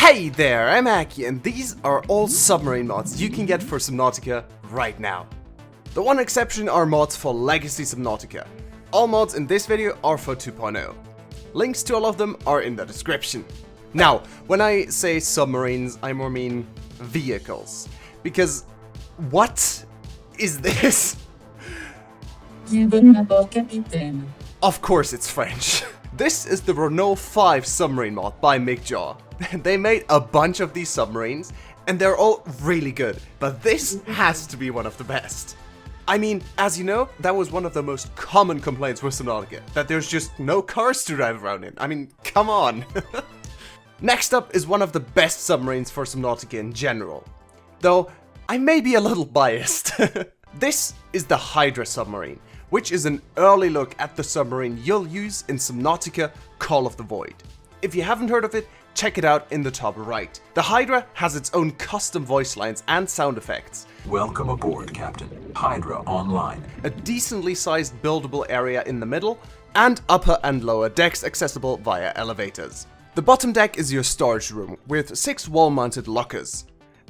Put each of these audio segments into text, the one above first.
Hey there, I'm Aki, and these are all submarine mods you can get for Subnautica right now. The one exception are mods for Legacy Subnautica. All mods in this video are for 2.0. Links to all of them are in the description. Now, when I say submarines, I more mean vehicles. Because what is this? Of course it's French. This is the Renault 5 submarine mod by McJaw. They made a bunch of these submarines, and they're all really good, but this has to be one of the best. I mean, as you know, that was one of the most common complaints with Subnautica, that there's just no cars to drive around in. I mean, come on. Next up is one of the best submarines for Subnautica in general. Though, I may be a little biased. This is the Hydra submarine, which is an early look at the submarine you'll use in Subnautica Call of the Void. If you haven't heard of it, check it out in the top right. The Hydra has its own custom voice lines and sound effects. Welcome aboard, Captain. Hydra online. A decently sized buildable area in the middle, and upper and lower decks accessible via elevators. The bottom deck is your storage room, with 6 wall-mounted lockers.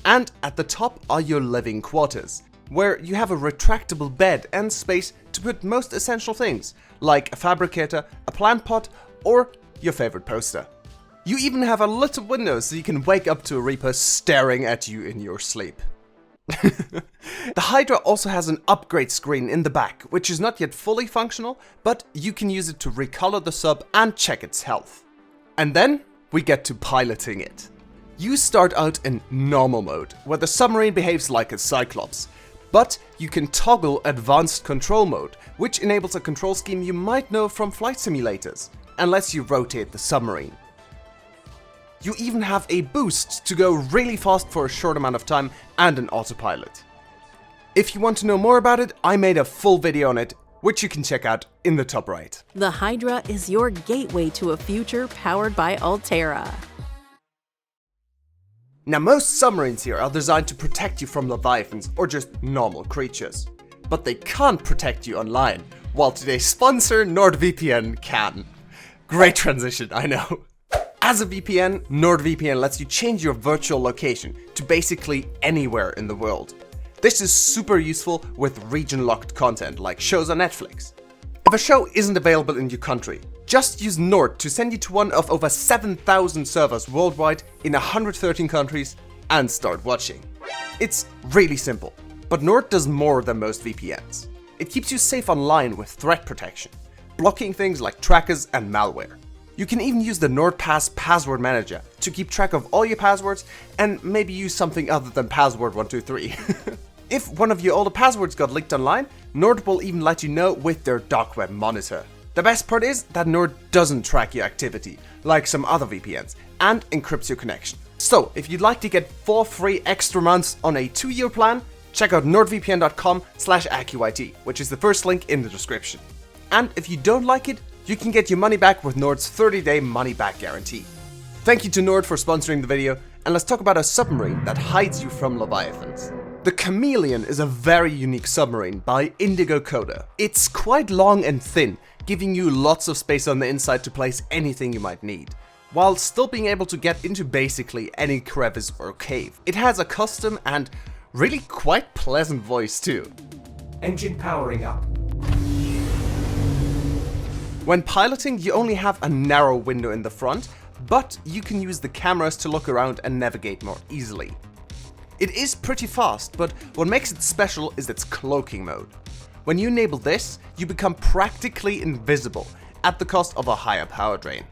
And at the top are your living quarters, where you have a retractable bed and space to put most essential things, like a fabricator, a plant pot, or your favorite poster. You even have a little window so you can wake up to a Reaper staring at you in your sleep. The Hydra also has an upgrade screen in the back, which is not yet fully functional, but you can use it to recolor the sub and check its health. And then we get to piloting it. You start out in normal mode, where the submarine behaves like a Cyclops, but you can toggle advanced control mode, which enables a control scheme you might know from flight simulators, and lets you rotate the submarine. You even have a boost to go really fast for a short amount of time and an autopilot. If you want to know more about it, I made a full video on it, which you can check out in the top right. The Hydra is your gateway to a future powered by Altera. Now, most submarines here are designed to protect you from leviathans or just normal creatures. But they can't protect you online, while today's sponsor, NordVPN, can. Great transition, I know. As a VPN, NordVPN lets you change your virtual location to basically anywhere in the world. This is super useful with region-locked content like shows on Netflix. If a show isn't available in your country, just use Nord to send you to one of over 7,000 servers worldwide in 113 countries and start watching. It's really simple, but Nord does more than most VPNs. It keeps you safe online with threat protection, blocking things like trackers and malware. You can even use the NordPass password manager to keep track of all your passwords and maybe use something other than password123. If one of your older passwords got leaked online, Nord will even let you know with their dark web monitor. The best part is that Nord doesn't track your activity, like some other VPNs, and encrypts your connection. So, if you'd like to get 4 free extra months on a 2-year plan, check out nordvpn.com/AccuIT, which is the first link in the description. And if you don't like it, you can get your money back with Nord's 30-day money-back guarantee. Thank you to Nord for sponsoring the video, and let's talk about a submarine that hides you from leviathans. The Chameleon is a very unique submarine by Indigo Coda. It's quite long and thin, giving you lots of space on the inside to place anything you might need, while still being able to get into basically any crevice or cave. It has a custom and really quite pleasant voice too. Engine powering up. When piloting, you only have a narrow window in the front, but you can use the cameras to look around and navigate more easily. It is pretty fast, but what makes it special is its cloaking mode. When you enable this, you become practically invisible at the cost of a higher power drain.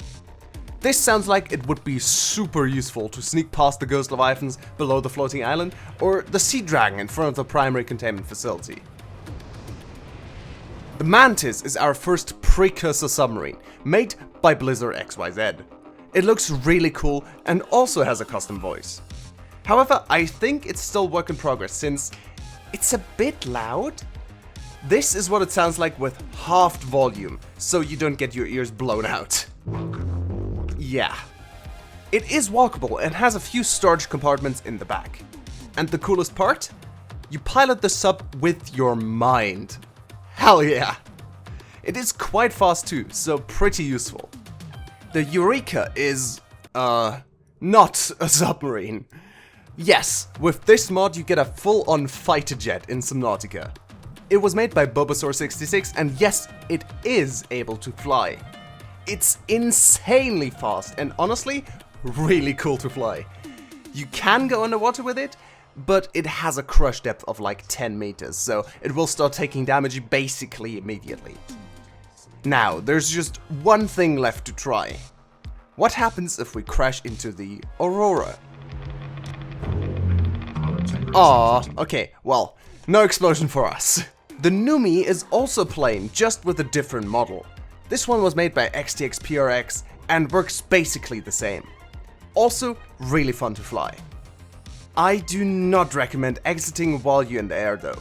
This sounds like it would be super useful to sneak past the ghost leviathans below the floating island or the sea dragon in front of the primary containment facility. The Mantis is our first precursor submarine, made by Blizzard XYZ. It looks really cool and also has a custom voice. However, I think it's still work in progress since it's a bit loud. This is what it sounds like with halved volume, so you don't get your ears blown out. Yeah. It is walkable and has a few storage compartments in the back. And the coolest part? You pilot the sub with your mind. Hell yeah! It is quite fast too, so pretty useful. The Eureka is, not a submarine. Yes, with this mod you get a full-on fighter jet in Subnautica. It was made by Bulbasaur66 and yes, it is able to fly. It's insanely fast and honestly, really cool to fly. You can go underwater with it, but it has a crush depth of like 10 meters, so it will start taking damage basically immediately. Now, there's just one thing left to try. What happens if we crash into the Aurora? Okay, well, no explosion for us. The Numi is also playing, just with a different model. This one was made by XTX PRX and works basically the same. Also, really fun to fly. I do not recommend exiting while you're in the air though.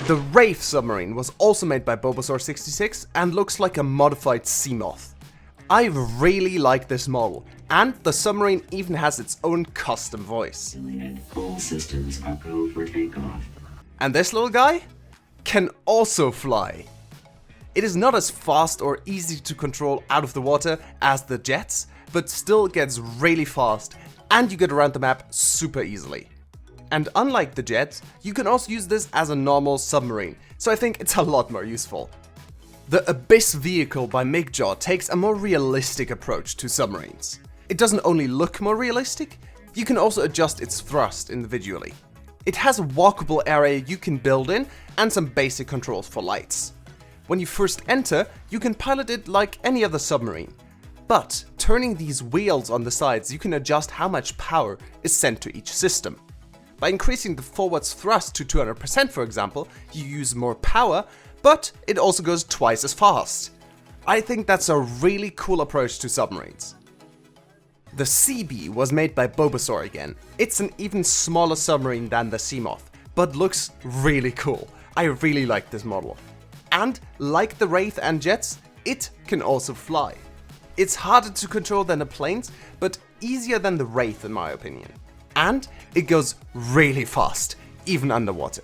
The Wraith submarine was also made by Bulbasaur66 and looks like a modified Seamoth. I really like this model, and the submarine even has its own custom voice. All systems are go for takeoff. And this little guy can also fly. It is not as fast or easy to control out of the water as the jets, but still gets really fast, and you get around the map super easily. And unlike the jets, you can also use this as a normal submarine, so I think it's a lot more useful. The Abyss vehicle by MIGJAW takes a more realistic approach to submarines. It doesn't only look more realistic, you can also adjust its thrust individually. It has a walkable area you can build in and some basic controls for lights. When you first enter, you can pilot it like any other submarine. But turning these wheels on the sides, you can adjust how much power is sent to each system. By increasing the forwards thrust to 200% for example, you use more power, but it also goes twice as fast. I think that's a really cool approach to submarines. The Seabee was made by Bulbasaur again. It's an even smaller submarine than the Seamoth, but looks really cool. I really like this model. And like the Wraith and jets, it can also fly. It's harder to control than the planes, but easier than the Wraith in my opinion. And it goes really fast, even underwater.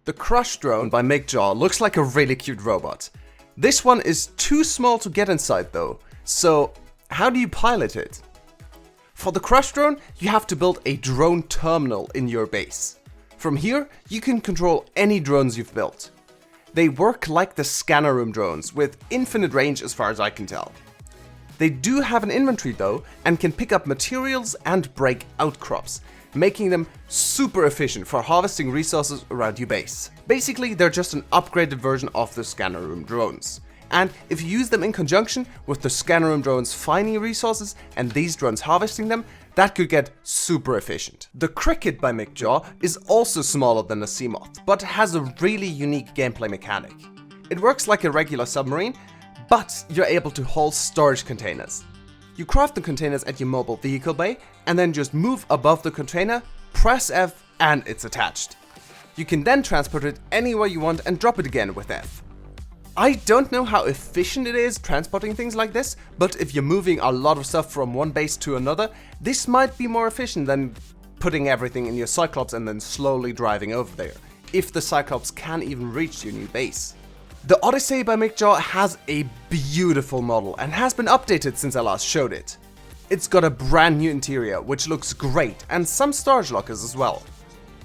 The Crush drone by MIGJAW looks like a really cute robot. This one is too small to get inside though, so how do you pilot it? For the Crush drone, you have to build a drone terminal in your base. From here, you can control any drones you've built. They work like the scanner room drones, with infinite range as far as I can tell. They do have an inventory though, and can pick up materials and break outcrops, making them super efficient for harvesting resources around your base. Basically, they're just an upgraded version of the scanner room drones. And if you use them in conjunction with the scanner room drones finding resources and these drones harvesting them, that could get super efficient. The Cricket by MIGJAW is also smaller than the Seamoth, but has a really unique gameplay mechanic. It works like a regular submarine, but you're able to hold storage containers. You craft the containers at your mobile vehicle bay and then just move above the container, press F, and it's attached. You can then transport it anywhere you want and drop it again with F. I don't know how efficient it is transporting things like this, but if you're moving a lot of stuff from one base to another, this might be more efficient than putting everything in your Cyclops and then slowly driving over there, if the Cyclops can even reach your new base. The Odyssey by MIGJAW has a beautiful model and has been updated since I last showed it. It's got a brand new interior, which looks great, and some storage lockers as well.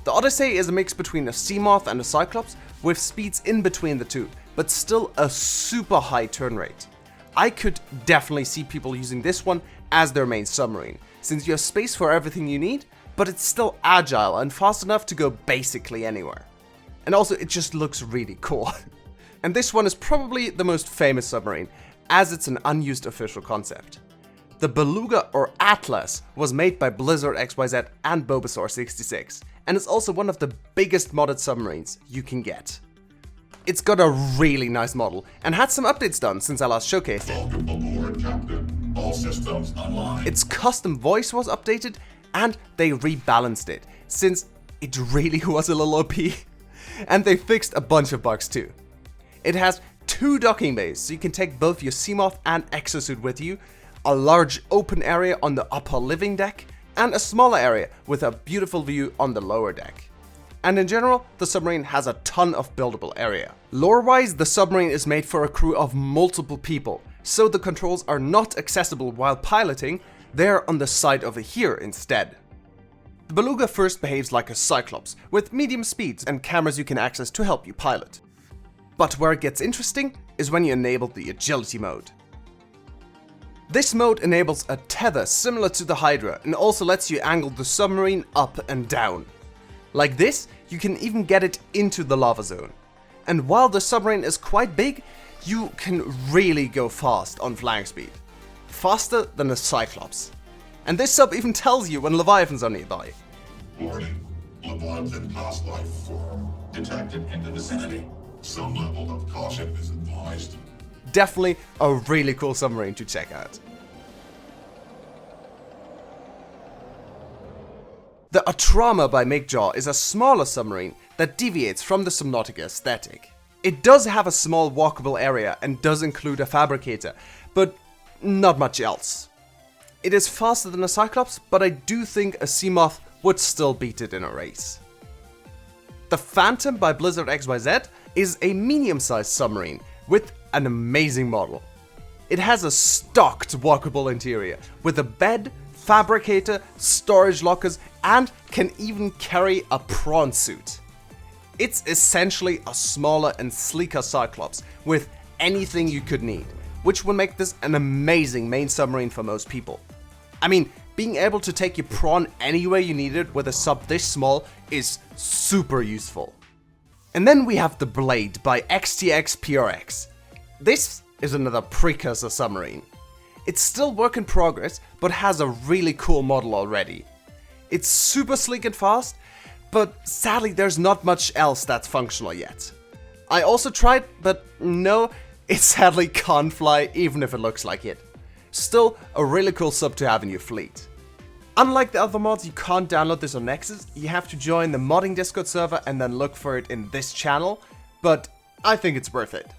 The Odyssey is a mix between a Seamoth and a Cyclops, with speeds in between the two, but still a super high turn rate. I could definitely see people using this one as their main submarine, since you have space for everything you need, but it's still agile and fast enough to go basically anywhere. And also it just looks really cool. And this one is probably the most famous submarine, as it's an unused official concept. The Beluga or Atlas was made by Blizzard XYZ and Bulbasaur66, and is also one of the biggest modded submarines you can get. It's got a really nice model, and had some updates done since I last showcased it. Welcome aboard, Captain. All systems online. Its custom voice was updated, and they rebalanced it, since it really was a little OP. And they fixed a bunch of bugs too. It has 2 docking bays, so you can take both your Seamoth and Exosuit with you, a large open area on the upper living deck, and a smaller area with a beautiful view on the lower deck. And in general, the submarine has a ton of buildable area. Lore-wise, the submarine is made for a crew of multiple people, so the controls are not accessible while piloting, they're on the side over here instead. The Beluga first behaves like a Cyclops, with medium speeds and cameras you can access to help you pilot. But where it gets interesting is when you enable the agility mode. This mode enables a tether similar to the Hydra and also lets you angle the submarine up and down. Like this, you can even get it into the lava zone. And while the submarine is quite big, you can really go fast on flying speed. Faster than a Cyclops. And this sub even tells you when Leviathans are nearby. Warning. Leviathan past life form detected in the vicinity. Some level of caution is advised. Definitely a really cool submarine to check out. The Atrama by MakeJaw is a smaller submarine that deviates from the Subnautica aesthetic. It does have a small walkable area and does include a fabricator, but not much else. It is faster than a Cyclops, but I do think a Seamoth would still beat it in a race. The Phantom by Blizzard XYZ is a medium-sized submarine with an amazing model. It has a stocked walkable interior with a bed, fabricator, storage lockers, and can even carry a prawn suit. It's essentially a smaller and sleeker Cyclops with anything you could need, which will make this an amazing main submarine for most people. I mean, being able to take your prawn anywhere you need it with a sub this small is super useful. And then we have the Blade by XTX PRX. This is another precursor submarine. It's still work in progress, but has a really cool model already. It's super sleek and fast, but sadly there's not much else that's functional yet. I also tried, but no, it sadly can't fly even if it looks like it. Still a really cool sub to have in your fleet. Unlike the other mods, you can't download this on Nexus, you have to join the modding Discord server and then look for it in this channel, but I think it's worth it.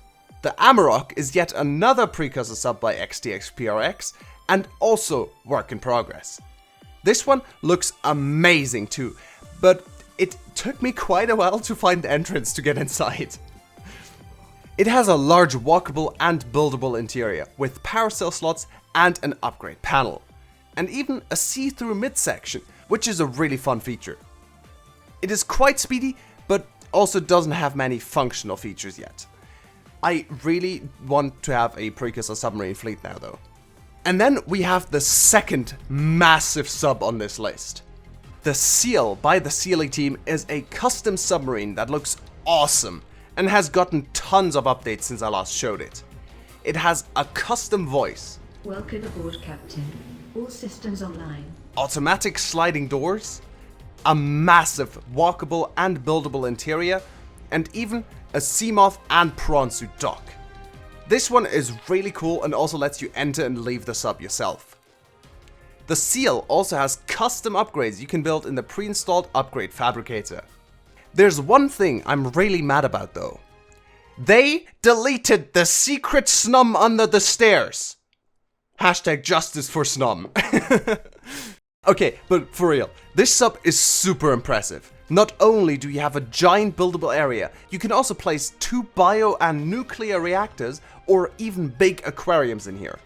The Amarok is yet another precursor sub by XTXPRX and also work in progress. This one looks amazing too, but it took me quite a while to find the entrance to get inside. It has a large walkable and buildable interior with power cell slots and an upgrade panel, and even a see-through midsection, which is a really fun feature. It is quite speedy, but also doesn't have many functional features yet. I really want to have a precursor submarine fleet now though. And then we have the second massive sub on this list. The Seal by the Sealing team is a custom submarine that looks awesome and has gotten tons of updates since I last showed it. It has a custom voice, Welcome aboard, Captain. All systems online. automatic sliding doors, a massive walkable and buildable interior, and even a Seamoth and prawn suit dock. This one is really cool and also lets you enter and leave the sub yourself. The Seal also has custom upgrades you can build in the pre-installed upgrade fabricator. There's one thing I'm really mad about though. They deleted the secret snum under the stairs. Hashtag justice for snum. Okay, but for real, this sub is super impressive. Not only do you have a giant buildable area, you can also place 2 bio and nuclear reactors or even big aquariums in here.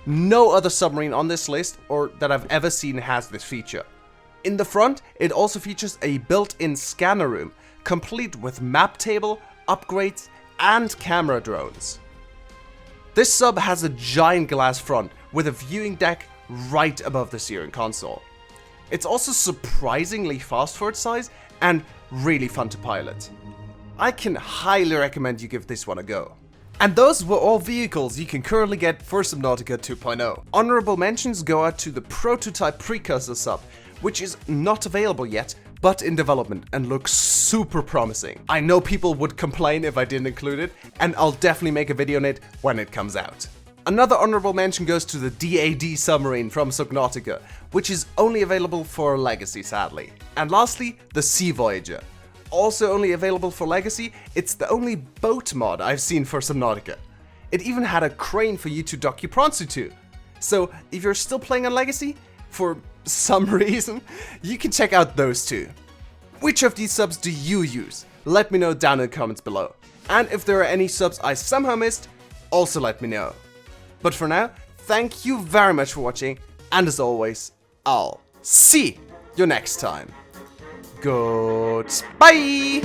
No other submarine on this list or that I've ever seen has this feature. In the front, it also features a built-in scanner room, complete with map table, upgrades, and camera drones. This sub has a giant glass front with a viewing deck right above the steering console. It's also surprisingly fast for its size and really fun to pilot. I can highly recommend you give this one a go. And those were all vehicles you can currently get for Subnautica 2.0. Honorable mentions go out to the prototype precursor sub, which is not available yet, but in development and looks super promising. I know people would complain if I didn't include it, and I'll definitely make a video on it when it comes out. Another honorable mention goes to the DAD submarine from Subnautica, which is only available for Legacy sadly. And lastly, the Sea Voyager. Also only available for Legacy, it's the only boat mod I've seen for Subnautica. It even had a crane for you to dock your prawn suit to. So if you're still playing on Legacy, for some reason, you can check out those two. Which of these subs do you use? Let me know down in the comments below. And if there are any subs I somehow missed, also let me know. But for now, thank you very much for watching, and as always, I'll see you next time. Goodbye!